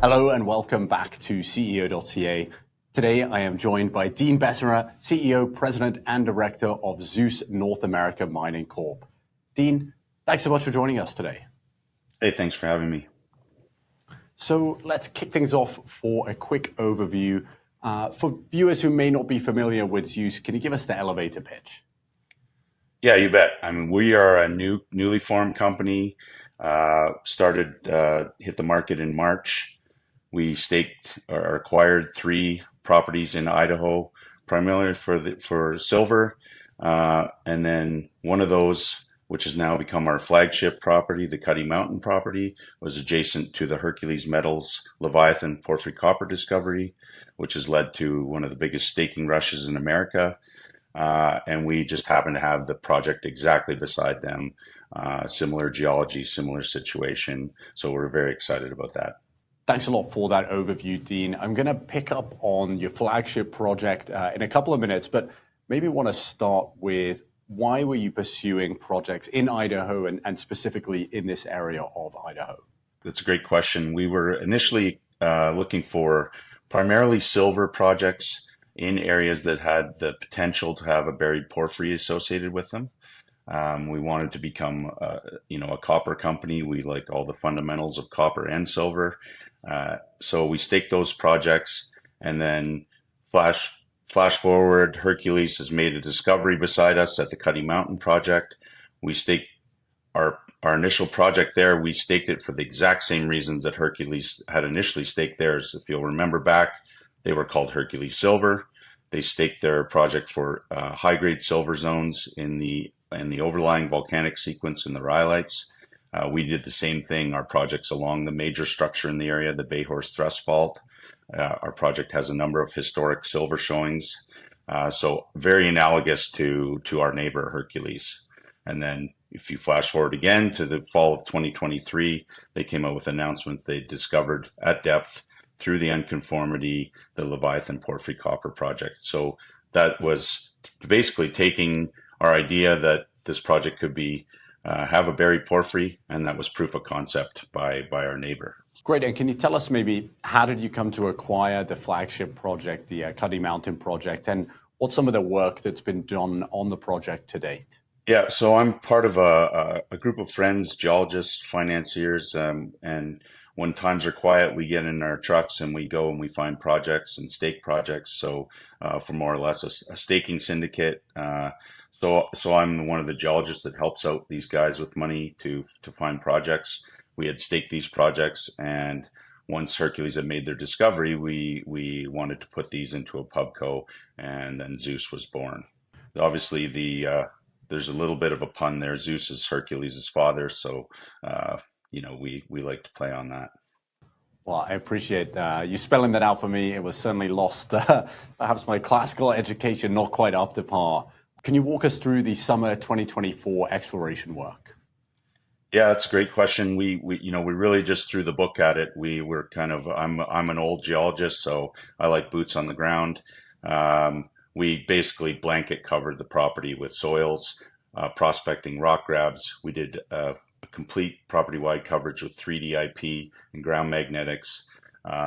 Hello and welcome back to CEO.CA. Today I am joined by Dean Besserer, CEO, President and Director of Zeus North America Mining Corp. Dean, thanks so much for joining us today. Hey, thanks for having me. So let's kick things off for a quick overview. For viewers who may not be familiar with Zeus, can you give us the elevator pitch? Yeah, you bet. I mean, we are a newly formed company. Hit the market in March. We staked or acquired 3 properties in Idaho, primarily for silver, and then one of those, which has now become our flagship property, the Cuddy Mountain property, was adjacent to the Hercules Metals Leviathan porphyry copper discovery, which has led to one of the biggest staking rushes in America. And we just happen to have the project exactly beside them, similar geology, similar situation. So we're very excited about that. Thanks a lot for that overview, Dean. I'm going to pick up on your flagship project in a couple of minutes, but maybe want to start with why were you pursuing projects in Idaho and specifically in this area of Idaho? That's a great question. We were initially looking for primarily silver projects in areas that had the potential to have a buried porphyry associated with them. We wanted to become, a copper company. We like all the fundamentals of copper and silver. So we staked those projects, and then flash forward, Hercules has made a discovery beside us at the Cuddy Mountain project. We staked our initial project there. We staked it for the exact same reasons that Hercules had initially staked theirs. If you'll remember back, they were called Hercules Silver. They staked their project for high-grade silver zones in the overlying volcanic sequence in the rhyolites. We did the same thing. Our project's along the major structure in the area, the Bayhorse Thrust Fault. Our project has a number of historic silver showings, so very analogous to our neighbor Hercules. And then if you flash forward again to the fall of 2023, they came out with announcements they discovered at depth through the unconformity, the Leviathan porphyry copper project. So that was basically taking our idea that this project could be have a buried porphyry, and that was proof of concept by our neighbor. Great. And can you tell us maybe how did you come to acquire the flagship project, the Cuddy Mountain project, and what's some of the work that's been done on the project to date? Yeah, so I'm part of a group of friends, geologists, financiers, and when times are quiet, we get in our trucks and we go and we find projects and stake projects. So for more or less a staking syndicate. So I'm one of the geologists that helps out these guys with money to find projects. We had staked these projects, and once Hercules had made their discovery, we wanted to put these into a pubco, and then Zeus was born. Obviously, there's a little bit of a pun there. Zeus is Hercules' father, so we like to play on that. Well, I appreciate you spelling that out for me. It was certainly lost. Perhaps my classical education not quite up to par. Can you walk us through the summer 2024 exploration work? Yeah, that's a great question. We really just threw the book at it. We were I'm an old geologist, so I like boots on the ground. We basically blanket covered the property with soils, prospecting, rock grabs. We did a complete property-wide coverage with 3D IP and ground magnetics,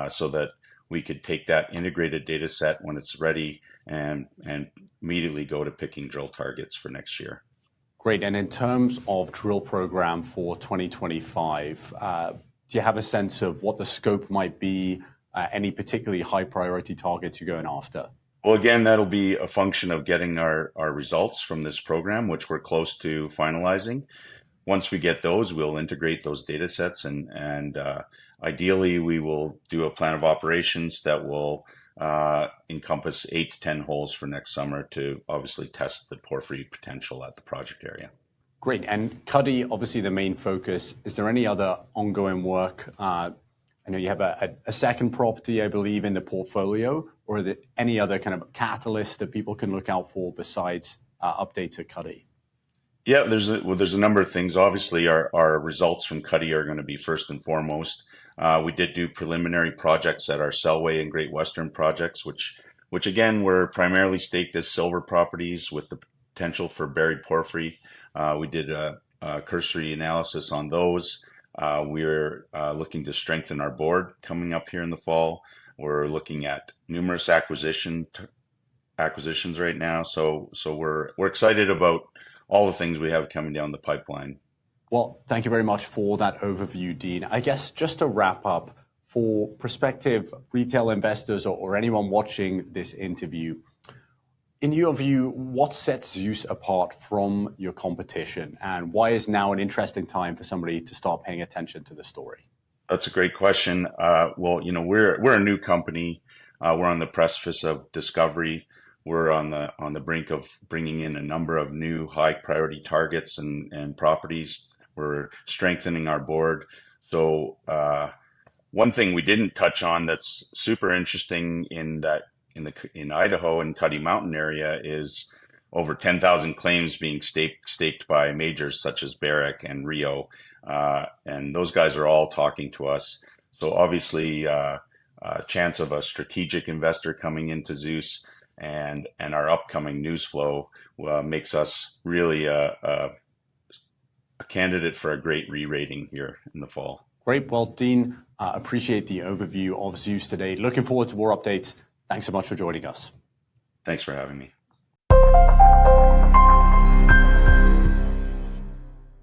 so that we could take that integrated data set when it's ready and immediately go to picking drill targets for next year. Great. And in terms of drill program for 2025, do you have a sense of what the scope might be, any particularly high priority targets you're going after? Well, again, that'll be a function of getting our results from this program, which we're close to finalizing. Once we get those, we'll integrate those data sets, and ideally we will do a plan of operations that will encompass 8 to 10 holes for next summer to obviously test the porphyry potential at the project area. Great. And Cuddy, obviously the main focus. Is there any other ongoing work? I know you have a second property, I believe, in the portfolio, or are there any other kind of catalyst that people can look out for besides updates at Cuddy? Yeah, there's a number of things. Obviously, our results from Cuddy are going to be first and foremost. We did do preliminary projects at our Selway and Great Western projects, which again were primarily staked as silver properties with the potential for buried porphyry. We did a cursory analysis on those. We're looking to strengthen our board coming up here in the fall. We're looking at numerous acquisitions right now. So we're excited about all the things we have coming down the pipeline. Well, thank you very much for that overview, Dean. I guess just to wrap up, for prospective retail investors or anyone watching this interview, in your view, what sets Zeus apart from your competition, and why is now an interesting time for somebody to start paying attention to the story? That's a great question. Well, we're a new company. We're on the precipice of discovery. We're on the brink of bringing in a number of new high priority targets and properties. We're strengthening our board. So one thing we didn't touch on that's super interesting in Idaho and Cuddy Mountain area is over 10,000 claims being staked by majors such as Barrick and Rio, and those guys are all talking to us. So obviously, a chance of a strategic investor coming into Zeus and our upcoming news flow makes us really a candidate for a great re-rating here in the fall. Great. Well, Dean, appreciate the overview of Zeus today. Looking forward to more updates. Thanks so much for joining us. Thanks for having me.